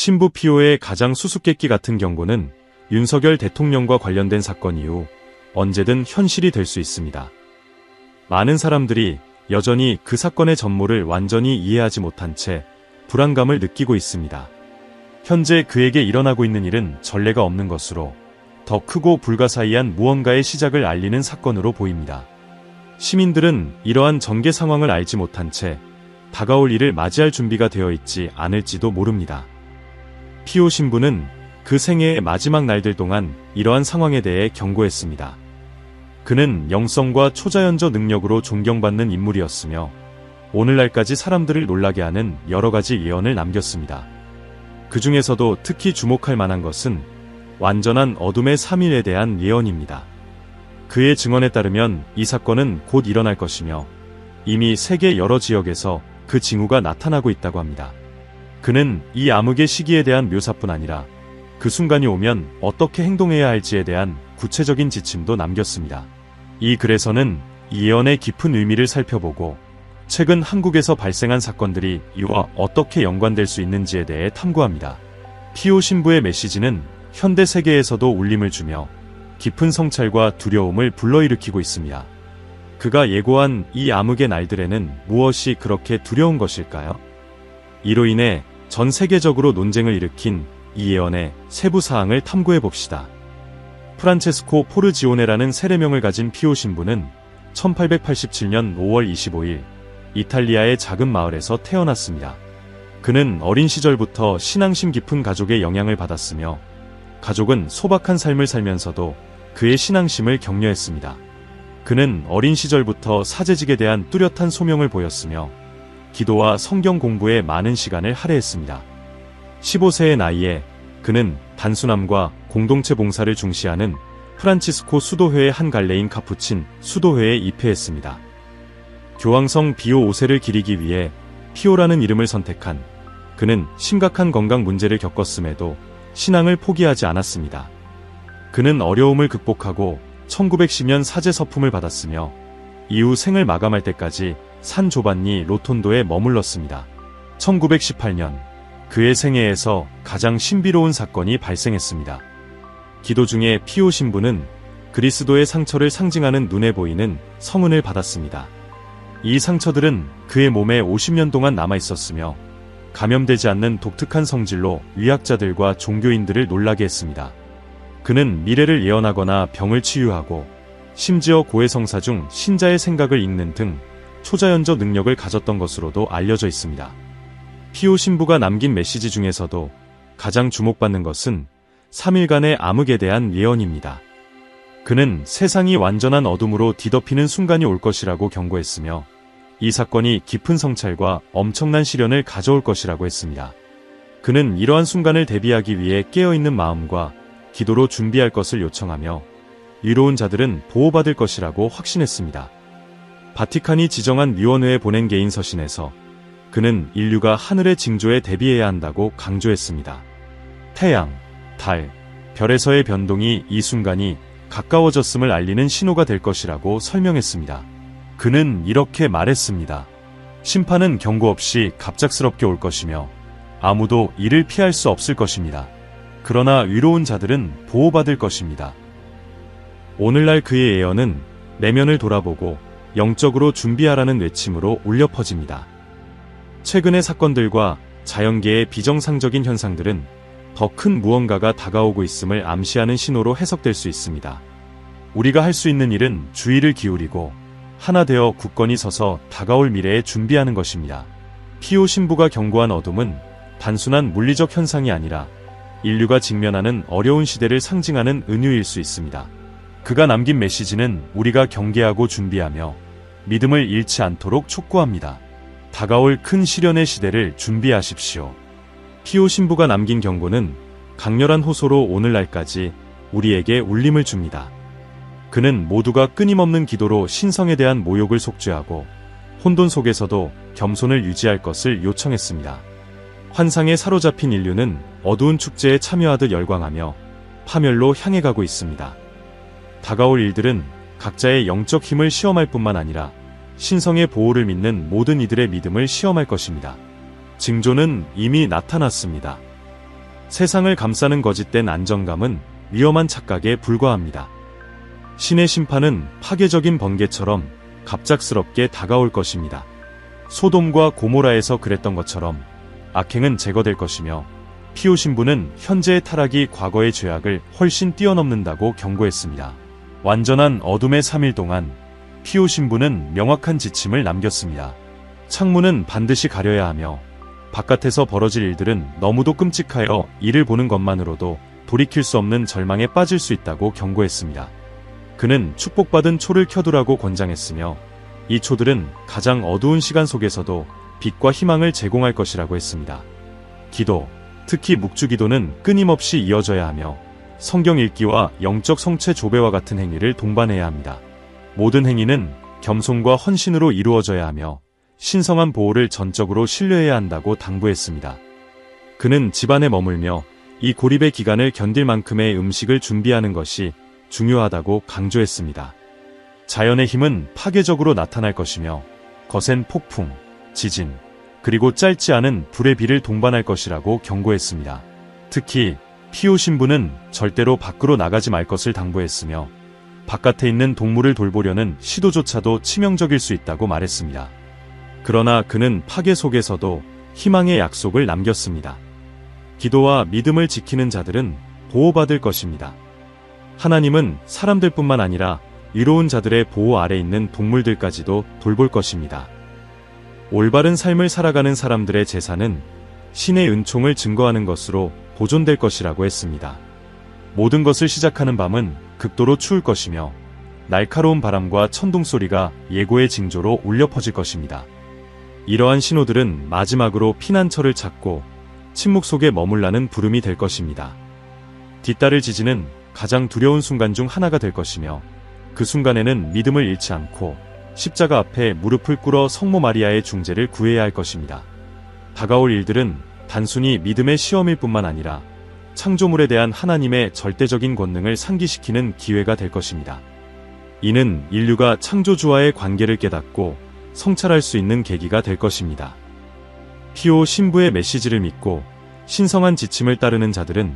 신부 피오의 가장 수수께끼 같은 경고는 윤석열 대통령과 관련된 사건 이후 언제든 현실이 될 수 있습니다. 많은 사람들이 여전히 그 사건의 전모를 완전히 이해하지 못한 채 불안감을 느끼고 있습니다. 현재 그에게 일어나고 있는 일은 전례가 없는 것으로 더 크고 불가사의한 무언가의 시작을 알리는 사건으로 보입니다. 시민들은 이러한 전개 상황을 알지 못한 채 다가올 일을 맞이할 준비가 되어 있지 않을지도 모릅니다. 피오 신부는 그 생애의 마지막 날들 동안 이러한 상황에 대해 경고했습니다. 그는 영성과 초자연저 능력으로 존경받는 인물이었으며 오늘날까지 사람들을 놀라게 하는 여러 가지 예언을 남겼습니다. 그 중에서도 특히 주목할 만한 것은 완전한 어둠의 3일에 대한 예언입니다. 그의 증언에 따르면 이 사건은 곧 일어날 것이며 이미 세계 여러 지역에서 그 징후가 나타나고 있다고 합니다. 그는 이 암흑의 시기에 대한 묘사뿐 아니라 그 순간이 오면 어떻게 행동해야 할지에 대한 구체적인 지침도 남겼습니다. 이 글에서는 이 예언의 깊은 의미를 살펴보고 최근 한국에서 발생한 사건들이 이와 어떻게 연관될 수 있는지에 대해 탐구합니다. 피오 신부의 메시지는 현대 세계에서도 울림을 주며 깊은 성찰과 두려움을 불러일으키고 있습니다. 그가 예고한 이 암흑의 날들에는 무엇이 그렇게 두려운 것일까요? 이로 인해 전 세계적으로 논쟁을 일으킨 이 예언의 세부 사항을 탐구해 봅시다. 프란체스코 포르지오네라는 세례명을 가진 피오 신부는 1887년 5월 25일 이탈리아의 작은 마을에서 태어났습니다. 그는 어린 시절부터 신앙심 깊은 가족의 영향을 받았으며 가족은 소박한 삶을 살면서도 그의 신앙심을 격려했습니다. 그는 어린 시절부터 사제직에 대한 뚜렷한 소명을 보였으며 기도와 성경 공부에 많은 시간을 할애했습니다. 15세의 나이에 그는 단순함과 공동체 봉사를 중시하는 프란치스코 수도회의 한 갈래인 카푸친 수도회에 입회했습니다. 교황성 비오 5세를 기리기 위해 피오라는 이름을 선택한 그는 심각한 건강 문제를 겪었음에도 신앙을 포기하지 않았습니다. 그는 어려움을 극복하고 1910년 사제 서품을 받았으며 이후 생을 마감할 때까지 산 조반니 로톤도에 머물렀습니다. 1918년 그의 생애에서 가장 신비로운 사건이 발생했습니다. 기도 중에 피오 신부는 그리스도의 상처를 상징하는 눈에 보이는 성은을 받았습니다. 이 상처들은 그의 몸에 50년 동안 남아있었으며 감염되지 않는 독특한 성질로 위학자들과 종교인들을 놀라게 했습니다. 그는 미래를 예언하거나 병을 치유하고 심지어 고해성사 중 신자의 생각을 읽는 등 초자연저 능력을 가졌던 것으로도 알려져 있습니다. 피오 신부가 남긴 메시지 중에서도 가장 주목받는 것은 3일간의 암흑에 대한 예언입니다. 그는 세상이 완전한 어둠으로 뒤덮이는 순간이 올 것이라고 경고했으며 이 사건이 깊은 성찰과 엄청난 시련을 가져올 것이라고 했습니다. 그는 이러한 순간을 대비하기 위해 깨어있는 마음과 기도로 준비할 것을 요청하며 위로운 자들은 보호받을 것이라고 확신했습니다. 바티칸이 지정한 위원회에 보낸 개인 서신에서 그는 인류가 하늘의 징조에 대비해야 한다고 강조했습니다. 태양, 달, 별에서의 변동이 이 순간이 가까워졌음을 알리는 신호가 될 것이라고 설명했습니다. 그는 이렇게 말했습니다. 심판은 경고 없이 갑작스럽게 올 것이며 아무도 이를 피할 수 없을 것입니다. 그러나 위로운 자들은 보호받을 것입니다. 오늘날 그의 예언은 내면을 돌아보고 영적으로 준비하라는 외침으로 울려 퍼집니다. 최근의 사건들과 자연계의 비정상적인 현상들은 더 큰 무언가가 다가오고 있음을 암시하는 신호로 해석될 수 있습니다. 우리가 할 수 있는 일은 주의를 기울이고 하나 되어 굳건히 서서 다가올 미래에 준비하는 것입니다. 피오 신부가 경고한 어둠은 단순한 물리적 현상이 아니라 인류가 직면하는 어려운 시대를 상징하는 은유일 수 있습니다. 그가 남긴 메시지는 우리가 경계하고 준비하며 믿음을 잃지 않도록 촉구합니다. 다가올 큰 시련의 시대를 준비하십시오. 피오 신부가 남긴 경고는 강렬한 호소로 오늘날까지 우리에게 울림을 줍니다. 그는 모두가 끊임없는 기도로 신성에 대한 모욕을 속죄하고 혼돈 속에서도 겸손을 유지할 것을 요청했습니다. 환상에 사로잡힌 인류는 어두운 축제에 참여하듯 열광하며 파멸로 향해 가고 있습니다. 다가올 일들은 각자의 영적 힘을 시험할 뿐만 아니라 신성의 보호를 믿는 모든 이들의 믿음을 시험할 것입니다. 징조는 이미 나타났습니다. 세상을 감싸는 거짓된 안정감은 위험한 착각에 불과합니다. 신의 심판은 파괴적인 번개처럼 갑작스럽게 다가올 것입니다. 소돔과 고모라에서 그랬던 것처럼 악행은 제거될 것이며 피오 신부는 현재의 타락이 과거의 죄악을 훨씬 뛰어넘는다고 경고했습니다. 완전한 어둠의 3일 동안 피오 신부는 명확한 지침을 남겼습니다. 창문은 반드시 가려야 하며 바깥에서 벌어질 일들은 너무도 끔찍하여 이를 보는 것만으로도 돌이킬 수 없는 절망에 빠질 수 있다고 경고했습니다. 그는 축복받은 초를 켜두라고 권장했으며 이 초들은 가장 어두운 시간 속에서도 빛과 희망을 제공할 것이라고 했습니다. 기도, 특히 묵주기도는 끊임없이 이어져야 하며 성경 읽기와 영적 성체 조배와 같은 행위를 동반해야 합니다. 모든 행위는 겸손과 헌신으로 이루어져야 하며 신성한 보호를 전적으로 신뢰해야 한다고 당부했습니다. 그는 집안에 머물며 이 고립의 기간을 견딜 만큼의 음식을 준비하는 것이 중요하다고 강조했습니다. 자연의 힘은 파괴적으로 나타날 것이며 거센 폭풍, 지진, 그리고 짧지 않은 불의 비를 동반할 것이라고 경고했습니다. 특히 피오 신부는 절대로 밖으로 나가지 말 것을 당부했으며 바깥에 있는 동물을 돌보려는 시도조차도 치명적일 수 있다고 말했습니다. 그러나 그는 파괴 속에서도 희망의 약속을 남겼습니다. 기도와 믿음을 지키는 자들은 보호받을 것입니다. 하나님은 사람들뿐만 아니라 의로운 자들의 보호 아래 있는 동물들까지도 돌볼 것입니다. 올바른 삶을 살아가는 사람들의 재산은 신의 은총을 증거하는 것으로 보존될 것이라고 했습니다. 모든 것을 시작하는 밤은 극도로 추울 것이며 날카로운 바람과 천둥 소리가 예고의 징조로 울려 퍼질 것입니다. 이러한 신호들은 마지막으로 피난처를 찾고 침묵 속에 머물라는 부름이 될 것입니다. 뒤따를 지진은 가장 두려운 순간 중 하나가 될 것이며 그 순간에는 믿음을 잃지 않고 십자가 앞에 무릎을 꿇어 성모 마리아의 중재를 구해야 할 것입니다. 다가올 일들은 단순히 믿음의 시험일 뿐만 아니라 창조물에 대한 하나님의 절대적인 권능을 상기시키는 기회가 될 것입니다. 이는 인류가 창조주와의 관계를 깨닫고 성찰할 수 있는 계기가 될 것입니다. 피오 신부의 메시지를 믿고 신성한 지침을 따르는 자들은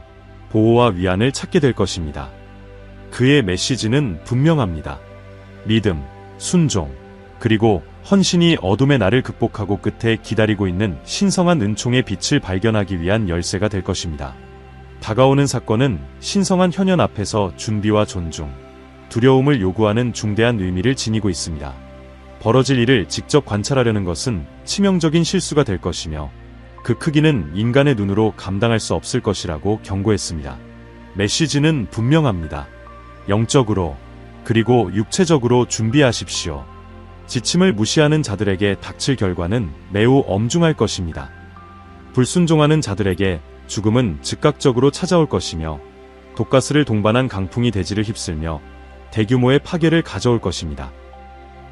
보호와 위안을 찾게 될 것입니다. 그의 메시지는 분명합니다. 믿음, 순종, 그리고 헌신이 어둠의 날을 극복하고 끝에 기다리고 있는 신성한 은총의 빛을 발견하기 위한 열쇠가 될 것입니다. 다가오는 사건은 신성한 현현 앞에서 준비와 존중, 두려움을 요구하는 중대한 의미를 지니고 있습니다. 벌어질 일을 직접 관찰하려는 것은 치명적인 실수가 될 것이며 그 크기는 인간의 눈으로 감당할 수 없을 것이라고 경고했습니다. 메시지는 분명합니다. 영적으로 그리고 육체적으로 준비하십시오. 지침을 무시하는 자들에게 닥칠 결과는 매우 엄중할 것입니다. 불순종하는 자들에게 죽음은 즉각적으로 찾아올 것이며 독가스를 동반한 강풍이 대지를 휩쓸며 대규모의 파괴를 가져올 것입니다.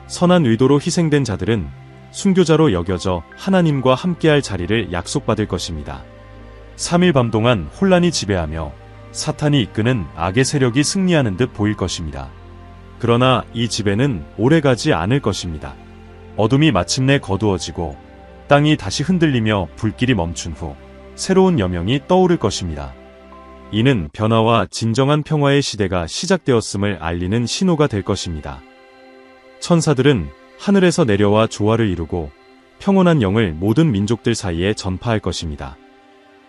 선한 의도로 희생된 자들은 순교자로 여겨져 하나님과 함께할 자리를 약속받을 것입니다. 3일 밤 동안 혼란이 지배하며 사탄이 이끄는 악의 세력이 승리하는 듯 보일 것입니다. 그러나 이 지배는 오래가지 않을 것입니다. 어둠이 마침내 거두어지고 땅이 다시 흔들리며 불길이 멈춘 후 새로운 여명이 떠오를 것입니다. 이는 변화와 진정한 평화의 시대가 시작되었음을 알리는 신호가 될 것입니다. 천사들은 하늘에서 내려와 조화를 이루고 평온한 영을 모든 민족들 사이에 전파할 것입니다.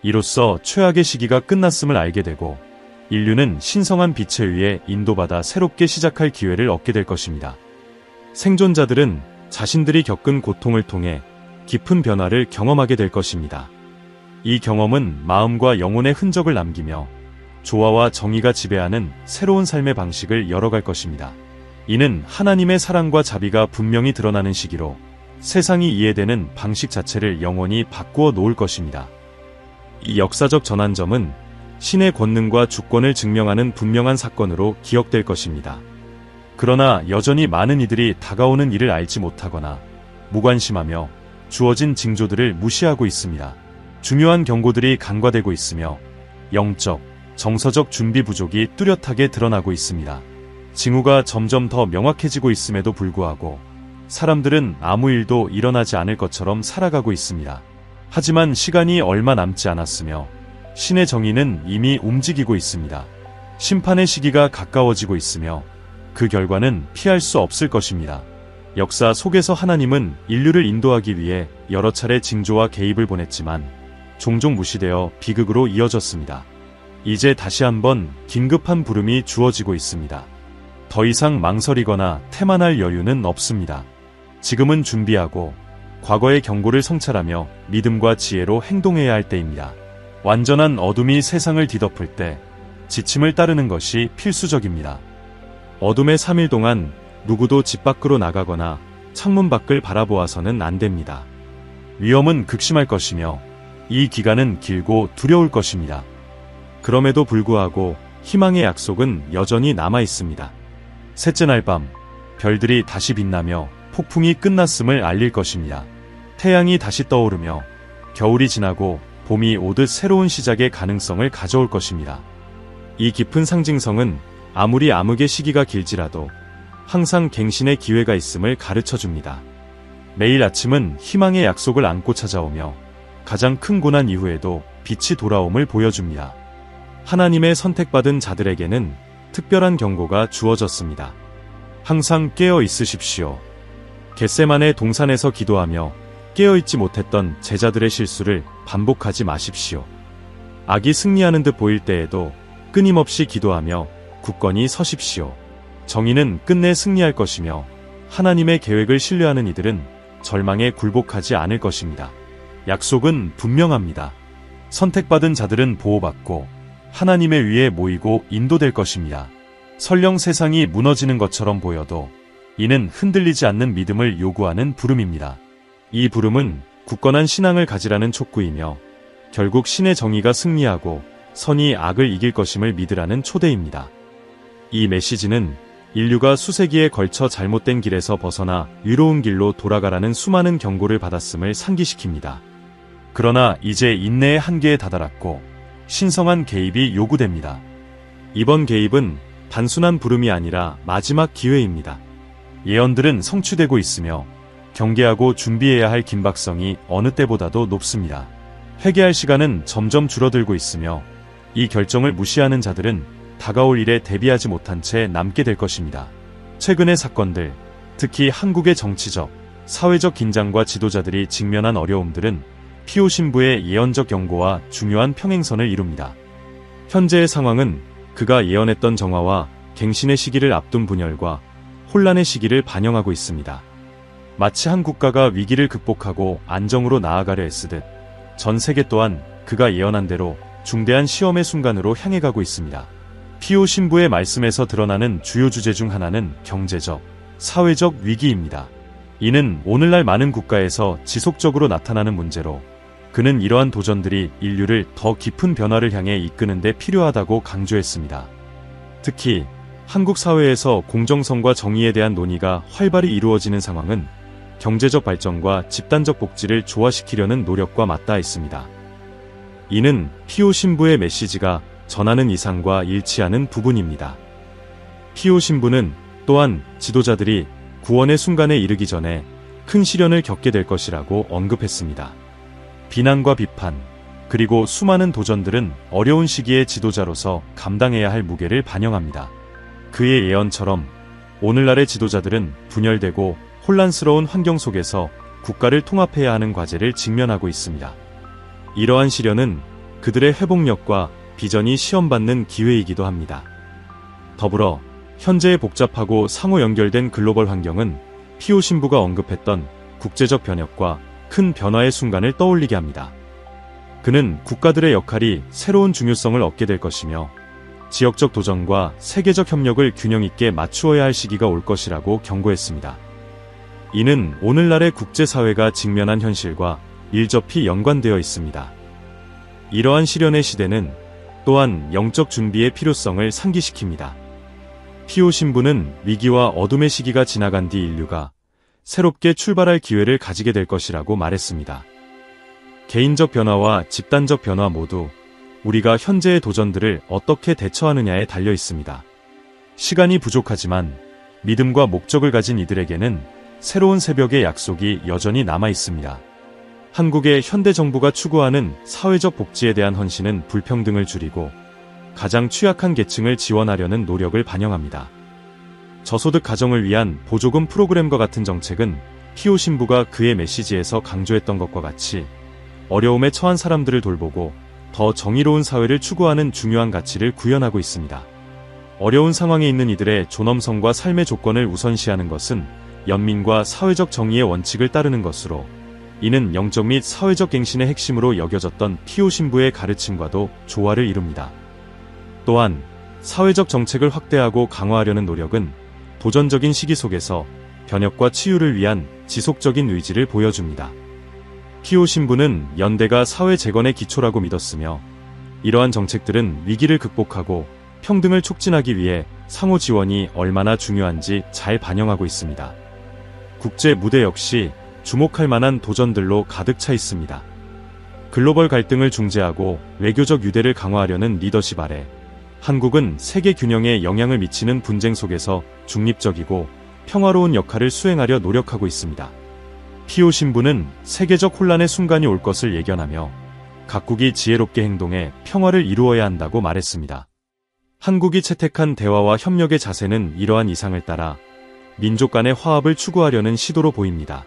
이로써 최악의 시기가 끝났음을 알게 되고 인류는 신성한 빛에 의해 인도받아 새롭게 시작할 기회를 얻게 될 것입니다. 생존자들은 자신들이 겪은 고통을 통해 깊은 변화를 경험하게 될 것입니다. 이 경험은 마음과 영혼의 흔적을 남기며 조화와 정의가 지배하는 새로운 삶의 방식을 열어갈 것입니다. 이는 하나님의 사랑과 자비가 분명히 드러나는 시기로 세상이 이해되는 방식 자체를 영원히 바꾸어 놓을 것입니다. 이 역사적 전환점은 신의 권능과 주권을 증명하는 분명한 사건으로 기억될 것입니다. 그러나 여전히 많은 이들이 다가오는 일을 알지 못하거나 무관심하며 주어진 징조들을 무시하고 있습니다. 중요한 경고들이 간과되고 있으며 영적, 정서적 준비 부족이 뚜렷하게 드러나고 있습니다. 징후가 점점 더 명확해지고 있음에도 불구하고 사람들은 아무 일도 일어나지 않을 것처럼 살아가고 있습니다. 하지만 시간이 얼마 남지 않았으며 신의 정의는 이미 움직이고 있습니다. 심판의 시기가 가까워지고 있으며 그 결과는 피할 수 없을 것입니다. 역사 속에서 하나님은 인류를 인도하기 위해 여러 차례 징조와 개입을 보냈지만 종종 무시되어 비극으로 이어졌습니다. 이제 다시 한번 긴급한 부름이 주어지고 있습니다. 더 이상 망설이거나 태만할 여유는 없습니다. 지금은 준비하고 과거의 경고를 성찰하며 믿음과 지혜로 행동해야 할 때입니다. 완전한 어둠이 세상을 뒤덮을 때 지침을 따르는 것이 필수적입니다. 어둠의 3일 동안 누구도 집 밖으로 나가거나 창문 밖을 바라보아서는 안 됩니다. 위험은 극심할 것이며 이 기간은 길고 두려울 것입니다. 그럼에도 불구하고 희망의 약속은 여전히 남아 있습니다. 셋째 날 밤, 별들이 다시 빛나며 폭풍이 끝났음을 알릴 것입니다. 태양이 다시 떠오르며 겨울이 지나고 봄이 오듯 새로운 시작의 가능성을 가져올 것입니다. 이 깊은 상징성은 아무리 암흑의 시기가 길지라도 항상 갱신의 기회가 있음을 가르쳐줍니다. 매일 아침은 희망의 약속을 안고 찾아오며 가장 큰 고난 이후에도 빛이 돌아옴을 보여줍니다. 하나님의 선택받은 자들에게는 특별한 경고가 주어졌습니다. 항상 깨어 있으십시오. 겟세마네 동산에서 기도하며 깨어있지 못했던 제자들의 실수를 반복하지 마십시오. 악이 승리하는 듯 보일 때에도 끊임없이 기도하며 굳건히 서십시오. 정의는 끝내 승리할 것이며 하나님의 계획을 신뢰하는 이들은 절망에 굴복하지 않을 것입니다. 약속은 분명합니다. 선택받은 자들은 보호받고 하나님의 위에 모이고 인도될 것입니다. 설령 세상이 무너지는 것처럼 보여도 이는 흔들리지 않는 믿음을 요구하는 부름입니다. 이 부름은 굳건한 신앙을 가지라는 촉구이며 결국 신의 정의가 승리하고 선이 악을 이길 것임을 믿으라는 초대입니다. 이 메시지는 인류가 수세기에 걸쳐 잘못된 길에서 벗어나 위로운 길로 돌아가라는 수많은 경고를 받았음을 상기시킵니다. 그러나 이제 인내의 한계에 다다랐고 신성한 개입이 요구됩니다. 이번 개입은 단순한 부름이 아니라 마지막 기회입니다. 예언들은 성취되고 있으며 경계하고 준비해야 할 긴박성이 어느 때보다도 높습니다. 회개할 시간은 점점 줄어들고 있으며 이 결정을 무시하는 자들은 다가올 일에 대비하지 못한 채 남게 될 것입니다. 최근의 사건들, 특히 한국의 정치적, 사회적 긴장과 지도자들이 직면한 어려움들은 피오 신부의 예언적 경고와 중요한 평행선을 이룹니다. 현재의 상황은 그가 예언했던 정화와 갱신의 시기를 앞둔 분열과 혼란의 시기를 반영하고 있습니다. 마치 한 국가가 위기를 극복하고 안정으로 나아가려 애쓰듯 전 세계 또한 그가 예언한 대로 중대한 시험의 순간으로 향해 가고 있습니다. 피오 신부의 말씀에서 드러나는 주요 주제 중 하나는 경제적, 사회적 위기입니다. 이는 오늘날 많은 국가에서 지속적으로 나타나는 문제로 그는 이러한 도전들이 인류를 더 깊은 변화를 향해 이끄는 데 필요하다고 강조했습니다. 특히 한국 사회에서 공정성과 정의에 대한 논의가 활발히 이루어지는 상황은 경제적 발전과 집단적 복지를 조화시키려는 노력과 맞닿아 있습니다. 이는 피오 신부의 메시지가 전하는 이상과 일치하는 부분입니다. 피오 신부는 또한 지도자들이 구원의 순간에 이르기 전에 큰 시련을 겪게 될 것이라고 언급했습니다. 비난과 비판, 그리고 수많은 도전들은 어려운 시기의 지도자로서 감당해야 할 무게를 반영합니다. 그의 예언처럼 오늘날의 지도자들은 분열되고 혼란스러운 환경 속에서 국가를 통합해야 하는 과제를 직면하고 있습니다. 이러한 시련은 그들의 회복력과 비전이 시험받는 기회이기도 합니다. 더불어 현재의 복잡하고 상호 연결된 글로벌 환경은 피오 신부가 언급했던 국제적 변혁과 큰 변화의 순간을 떠올리게 합니다. 그는 국가들의 역할이 새로운 중요성을 얻게 될 것이며 지역적 도전과 세계적 협력을 균형 있게 맞추어야 할 시기가 올 것이라고 경고했습니다. 이는 오늘날의 국제사회가 직면한 현실과 밀접히 연관되어 있습니다. 이러한 시련의 시대는 또한 영적 준비의 필요성을 상기시킵니다. 피오 신부는 위기와 어둠의 시기가 지나간 뒤 인류가 새롭게 출발할 기회를 가지게 될 것이라고 말했습니다. 개인적 변화와 집단적 변화 모두 우리가 현재의 도전들을 어떻게 대처하느냐에 달려 있습니다. 시간이 부족하지만 믿음과 목적을 가진 이들에게는 새로운 새벽의 약속이 여전히 남아 있습니다. 한국의 현대 정부가 추구하는 사회적 복지에 대한 헌신은 불평등을 줄이고 가장 취약한 계층을 지원하려는 노력을 반영합니다. 저소득 가정을 위한 보조금 프로그램과 같은 정책은 피오 신부가 그의 메시지에서 강조했던 것과 같이 어려움에 처한 사람들을 돌보고 더 정의로운 사회를 추구하는 중요한 가치를 구현하고 있습니다. 어려운 상황에 있는 이들의 존엄성과 삶의 조건을 우선시하는 것은 연민과 사회적 정의의 원칙을 따르는 것으로, 이는 영적 및 사회적 갱신의 핵심으로 여겨졌던 피오 신부의 가르침과도 조화를 이룹니다. 또한 사회적 정책을 확대하고 강화하려는 노력은 도전적인 시기 속에서 변혁과 치유를 위한 지속적인 의지를 보여줍니다. 피오 신부는 연대가 사회 재건의 기초라고 믿었으며, 이러한 정책들은 위기를 극복하고 평등을 촉진하기 위해 상호 지원이 얼마나 중요한지 잘 반영하고 있습니다. 국제 무대 역시 주목할 만한 도전들로 가득 차 있습니다. 글로벌 갈등을 중재하고 외교적 유대를 강화하려는 리더십 아래 한국은 세계 균형에 영향을 미치는 분쟁 속에서 중립적이고 평화로운 역할을 수행하려 노력하고 있습니다. 피오 신부는 세계적 혼란의 순간이 올 것을 예견하며 각국이 지혜롭게 행동해 평화를 이루어야 한다고 말했습니다. 한국이 채택한 대화와 협력의 자세는 이러한 이상을 따라 민족 간의 화합을 추구하려는 시도로 보입니다.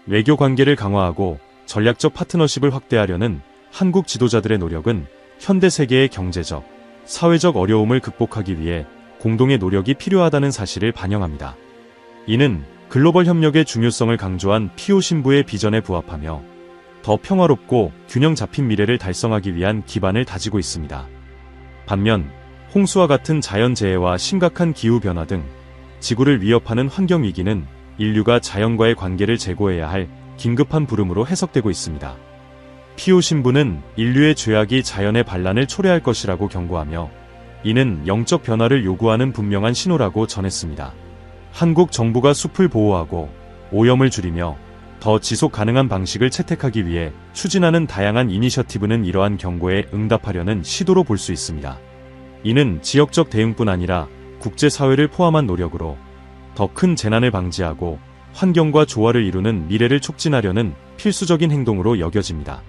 외교 관계를 강화하고 전략적 파트너십을 확대하려는 한국 지도자들의 노력은 현대 세계의 경제적, 사회적 어려움을 극복하기 위해 공동의 노력이 필요하다는 사실을 반영합니다. 이는 글로벌 협력의 중요성을 강조한 피오 신부의 비전에 부합하며 더 평화롭고 균형 잡힌 미래를 달성하기 위한 기반을 다지고 있습니다. 반면 홍수와 같은 자연재해와 심각한 기후변화 등 지구를 위협하는 환경위기는 인류가 자연과의 관계를 재고해야 할 긴급한 부름으로 해석되고 있습니다. 피오 신부는 인류의 죄악이 자연의 반란을 초래할 것이라고 경고하며, 이는 영적 변화를 요구하는 분명한 신호라고 전했습니다. 한국 정부가 숲을 보호하고 오염을 줄이며 더 지속 가능한 방식을 채택하기 위해 추진하는 다양한 이니셔티브는 이러한 경고에 응답하려는 시도로 볼 수 있습니다. 이는 지역적 대응뿐 아니라 국제사회를 포함한 노력으로 더 큰 재난을 방지하고 환경과 조화를 이루는 미래를 촉진하려는 필수적인 행동으로 여겨집니다.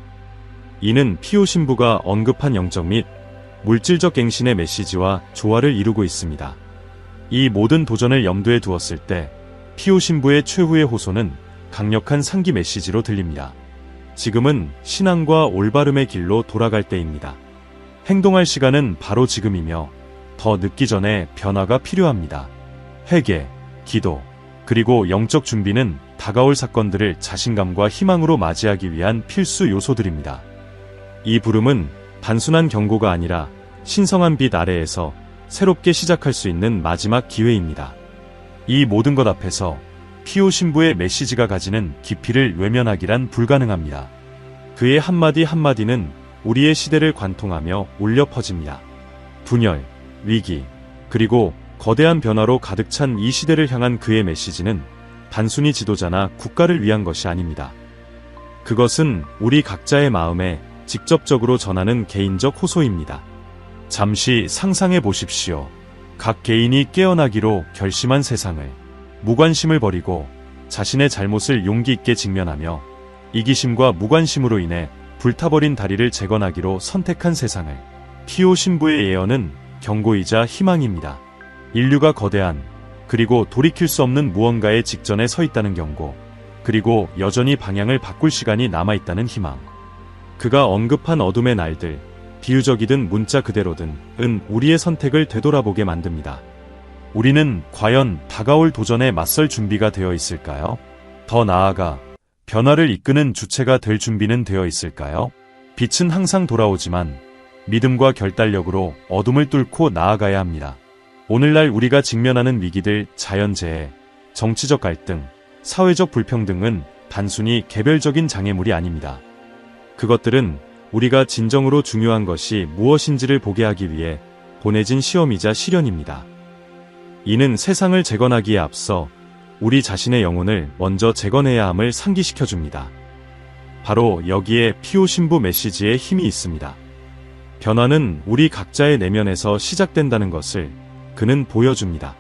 이는 피오 신부가 언급한 영적 및 물질적 갱신의 메시지와 조화를 이루고 있습니다. 이 모든 도전을 염두에 두었을 때 피오 신부의 최후의 호소는 강력한 상기 메시지로 들립니다. 지금은 신앙과 올바름의 길로 돌아갈 때입니다. 행동할 시간은 바로 지금이며 더 늦기 전에 변화가 필요합니다. 회개, 기도, 그리고 영적 준비는 다가올 사건들을 자신감과 희망으로 맞이하기 위한 필수 요소들입니다. 이 부름은 단순한 경고가 아니라 신성한 빛 아래에서 새롭게 시작할 수 있는 마지막 기회입니다. 이 모든 것 앞에서 피오 신부의 메시지가 가지는 깊이를 외면하기란 불가능합니다. 그의 한마디 한마디는 우리의 시대를 관통하며 울려 퍼집니다. 분열, 위기, 그리고 거대한 변화로 가득 찬 이 시대를 향한 그의 메시지는 단순히 지도자나 국가를 위한 것이 아닙니다. 그것은 우리 각자의 마음에 직접적으로 전하는 개인적 호소입니다. 잠시 상상해 보십시오. 각 개인이 깨어나기로 결심한 세상을, 무관심을 버리고 자신의 잘못을 용기 있게 직면하며 이기심과 무관심으로 인해 불타버린 다리를 재건하기로 선택한 세상을. 피오 신부의 예언은 경고이자 희망입니다. 인류가 거대한, 그리고 돌이킬 수 없는 무언가의 직전에 서 있다는 경고, 그리고 여전히 방향을 바꿀 시간이 남아있다는 희망. 그가 언급한 어둠의 날들, 비유적이든 문자 그대로든 우리의 선택을 되돌아보게 만듭니다. 우리는 과연 다가올 도전에 맞설 준비가 되어 있을까요? 더 나아가 변화를 이끄는 주체가 될 준비는 되어 있을까요? 빛은 항상 돌아오지만 믿음과 결단력으로 어둠을 뚫고 나아가야 합니다. 오늘날 우리가 직면하는 위기들, 자연재해, 정치적 갈등, 사회적 불평등은 단순히 개별적인 장애물이 아닙니다. 그것들은 우리가 진정으로 중요한 것이 무엇인지를 보게 하기 위해 보내진 시험이자 시련입니다. 이는 세상을 재건하기에 앞서 우리 자신의 영혼을 먼저 재건해야 함을 상기시켜줍니다. 바로 여기에 피오 신부 메시지의 힘이 있습니다. 변화는 우리 각자의 내면에서 시작된다는 것을 그는 보여줍니다.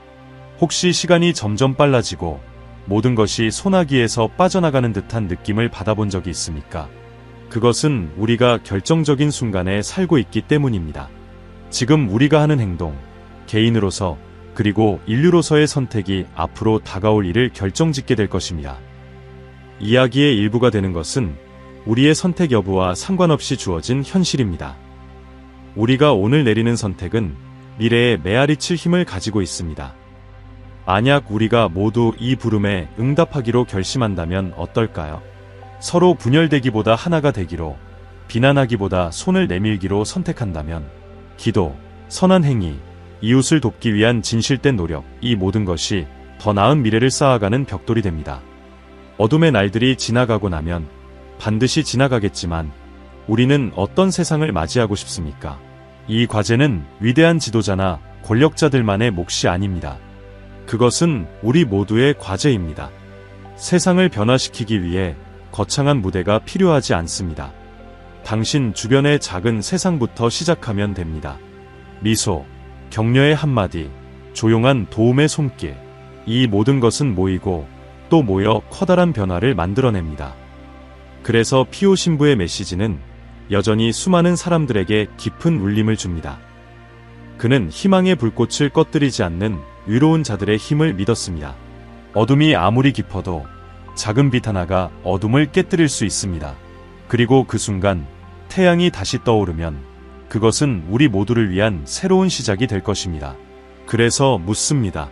혹시 시간이 점점 빨라지고 모든 것이 소나기에서 빠져나가는 듯한 느낌을 받아본 적이 있습니까? 그것은 우리가 결정적인 순간에 살고 있기 때문입니다. 지금 우리가 하는 행동, 개인으로서 그리고 인류로서의 선택이 앞으로 다가올 일을 결정짓게 될 것입니다. 이야기의 일부가 되는 것은 우리의 선택 여부와 상관없이 주어진 현실입니다. 우리가 오늘 내리는 선택은 미래에 메아리칠 힘을 가지고 있습니다. 만약 우리가 모두 이 부름에 응답하기로 결심한다면 어떨까요? 서로 분열되기보다 하나가 되기로, 비난하기보다 손을 내밀기로 선택한다면 기도, 선한 행위, 이웃을 돕기 위한 진실된 노력, 이 모든 것이 더 나은 미래를 쌓아가는 벽돌이 됩니다. 어둠의 날들이 지나가고 나면 반드시 지나가겠지만 우리는 어떤 세상을 맞이하고 싶습니까? 이 과제는 위대한 지도자나 권력자들만의 몫이 아닙니다. 그것은 우리 모두의 과제입니다. 세상을 변화시키기 위해 거창한 무대가 필요하지 않습니다. 당신 주변의 작은 세상부터 시작하면 됩니다. 미소, 격려의 한마디, 조용한 도움의 손길, 이 모든 것은 모이고 또 모여 커다란 변화를 만들어냅니다. 그래서 피오 신부의 메시지는 여전히 수많은 사람들에게 깊은 울림을 줍니다. 그는 희망의 불꽃을 꺼뜨리지 않는 위로운 자들의 힘을 믿었습니다. 어둠이 아무리 깊어도 작은 빛 하나가 어둠을 깨뜨릴 수 있습니다. 그리고 그 순간 태양이 다시 떠오르면 그것은 우리 모두를 위한 새로운 시작이 될 것입니다. 그래서 묻습니다.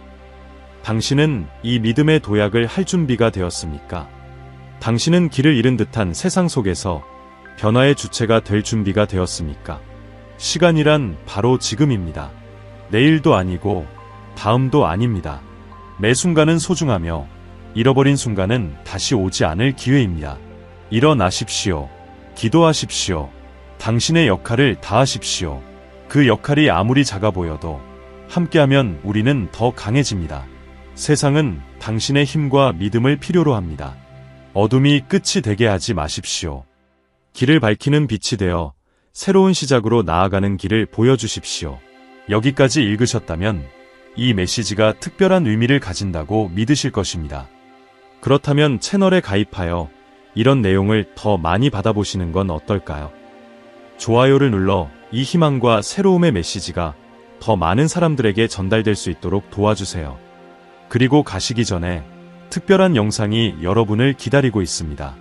당신은 이 믿음의 도약을 할 준비가 되었습니까? 당신은 길을 잃은 듯한 세상 속에서 변화의 주체가 될 준비가 되었습니까? 시간이란 바로 지금입니다. 내일도 아니고 다음도 아닙니다. 매 순간은 소중하며 잃어버린 순간은 다시 오지 않을 기회입니다. 일어나십시오. 기도하십시오. 당신의 역할을 다하십시오. 그 역할이 아무리 작아 보여도 함께하면 우리는 더 강해집니다. 세상은 당신의 힘과 믿음을 필요로 합니다. 어둠이 끝이 되게 하지 마십시오. 길을 밝히는 빛이 되어 새로운 시작으로 나아가는 길을 보여주십시오. 여기까지 읽으셨다면 이 메시지가 특별한 의미를 가진다고 믿으실 것입니다. 그렇다면 채널에 가입하여 이런 내용을 더 많이 받아보시는 건 어떨까요? 좋아요를 눌러 이 희망과 새로움의 메시지가 더 많은 사람들에게 전달될 수 있도록 도와주세요. 그리고 가시기 전에 특별한 영상이 여러분을 기다리고 있습니다.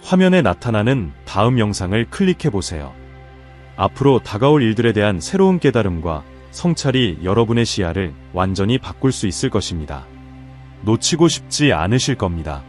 화면에 나타나는 다음 영상을 클릭해보세요. 앞으로 다가올 일들에 대한 새로운 깨달음과 성찰이 여러분의 시야를 완전히 바꿀 수 있을 것입니다. 놓치고 싶지 않으실 겁니다.